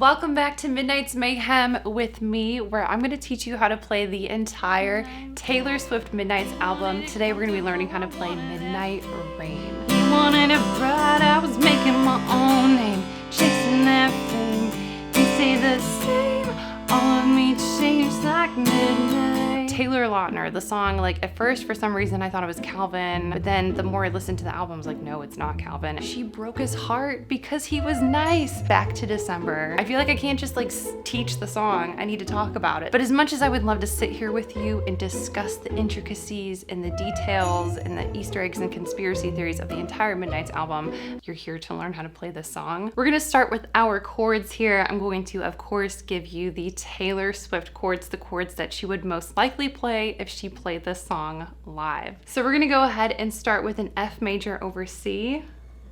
Welcome back to Midnight's Mayhem with me, where I'm going to teach you how to play the entire Taylor Swift Midnight's album. Today we're going to be learning how to play Midnight Rain. You wanted a bride, I was making my own name, chasing that fame. You say the same, all of me changed like midnight. Taylor Lautner, the song, at first for some reason I thought it was Calvin, but then the more I listened to the album I was like, no, it's not Calvin. She broke his heart because he was nice. Back to December. I feel like I can't just teach the song, I need to talk about it. But as much as I would love to sit here with you and discuss the intricacies and the details and the Easter eggs and conspiracy theories of the entire Midnight's album, you're here to learn how to play this song. We're gonna start with our chords here. I'm going to, of course, give you the Taylor Swift chords, the chords that she would most likely play if she played this song live. So we're gonna go ahead and start with an F major over C.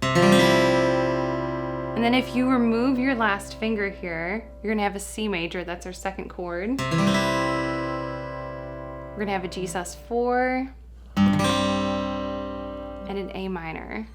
And then if you remove your last finger here, you're gonna have a C major, that's our second chord. We're gonna have a G sus4 and an A minor.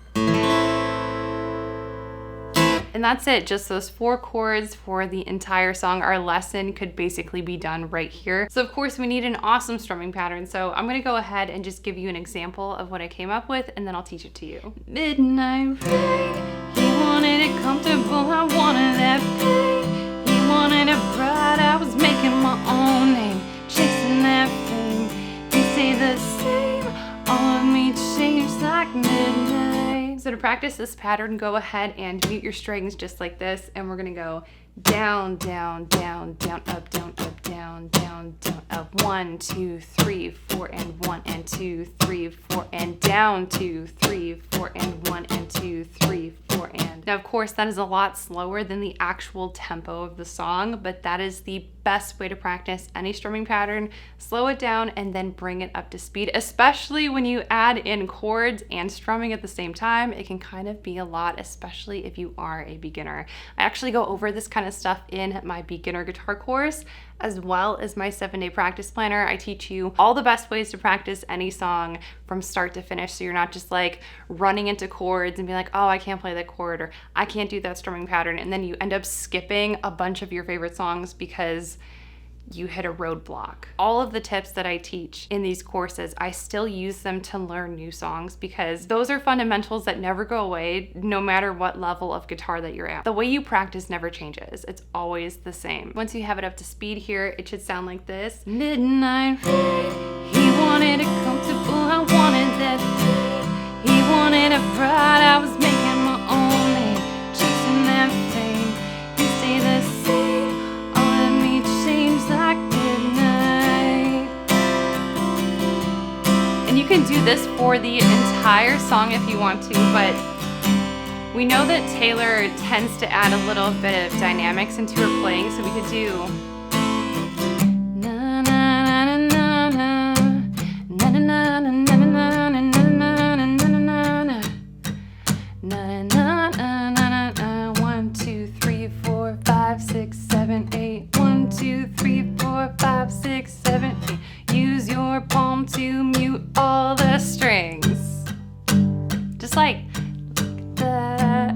And that's it, just those 4 chords for the entire song. Our lesson could basically be done right here. So of course we need an awesome strumming pattern. So I'm gonna go ahead and just give you an example of what I came up with and then I'll teach it to you. Midnight rain, he wanted it comfortable, I wanted that pain. He wanted a bride, I was making my own name, chasing that fame. You say the same, all of me changed like midnight. So to practice this pattern, go ahead and mute your strings just like this, and we're gonna go down, down, down, down, up, down, up, down, down, down, up. 1, 2, 3, 4, and 1, and 2, 3, 4, and down, 2, 3, 4, and 1, and 2, 3, 4, and. Now, of course, that is a lot slower than the actual tempo of the song, but that is the best way to practice any strumming pattern. Slow it down and then bring it up to speed, especially when you add in chords and strumming at the same time. It can kind of be a lot, especially if you are a beginner. I actually go over this kind of stuff in my beginner guitar course, as well as my 7-day practice planner. I teach you all the best ways to practice any song from start to finish, so you're not just running into chords and being like, oh, I can't play that chord, or I can't do that strumming pattern, and then you end up skipping a bunch of your favorite songs because you hit a roadblock. All of the tips that I teach in these courses, I still use them to learn new songs because those are fundamentals that never go away no matter what level of guitar that you're at. The way you practice never changes. It's always the same. Once you have it up to speed here, it should sound like this. Midnight rain, he wanted it comfortable, I wanted that pain. He wanted a bride, I was making my own name, chasing that fame. You say the same, all of me changed like midnight. And you can do this for the entire song if you want to, but we know that Taylor tends to add a little bit of dynamics into her playing, so we could do Use your palm to mute all the strings. just like that.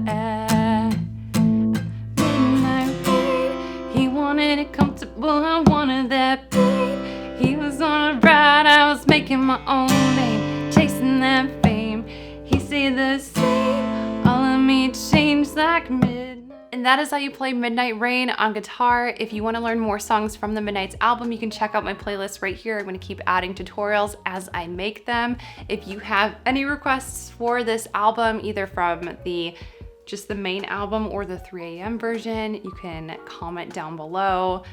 Midnight rain, he wanted it comfortable, I wanted that pain. He was on a ride, I was making my own name, chasing that fame. He said the same, all of me changed like midnight. And that is how you play Midnight Rain on guitar. If you want to learn more songs from the Midnight's album, you can check out my playlist right here. I'm going to keep adding tutorials as I make them. If you have any requests for this album, either from just the main album or the 3 a.m. version, you can comment down below.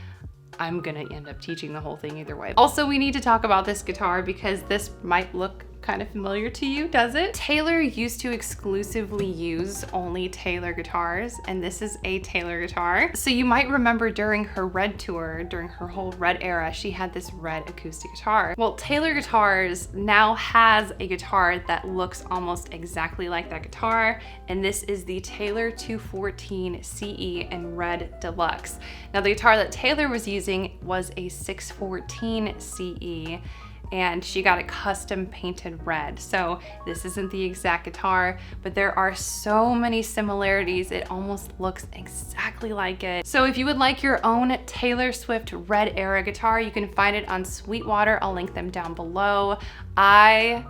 I'm gonna end up teaching the whole thing either way. Also, we need to talk about this guitar because this might look kind of familiar to you, does it? Taylor used to exclusively use only Taylor guitars, and this is a Taylor guitar. So you might remember during her Red tour, during her whole Red era, she had this red acoustic guitar. Well, Taylor Guitars now has a guitar that looks almost exactly like that guitar, and this is the Taylor 214 CE in Red Deluxe. Now, the guitar that Taylor was using was a 614 CE, and she got it custom painted red. So this isn't the exact guitar, but there are so many similarities. It almost looks exactly like it. So if you would like your own Taylor Swift Red era guitar, you can find it on Sweetwater. I'll link them down below. I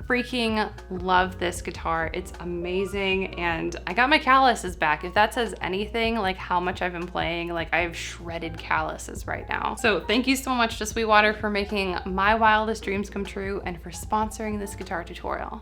freaking love this guitar. It's amazing, and I got my calluses back. If that says anything, like how much I've been playing, like I have shredded calluses right now. So thank you so much to Sweetwater for making my wildest dreams come true and for sponsoring this guitar tutorial.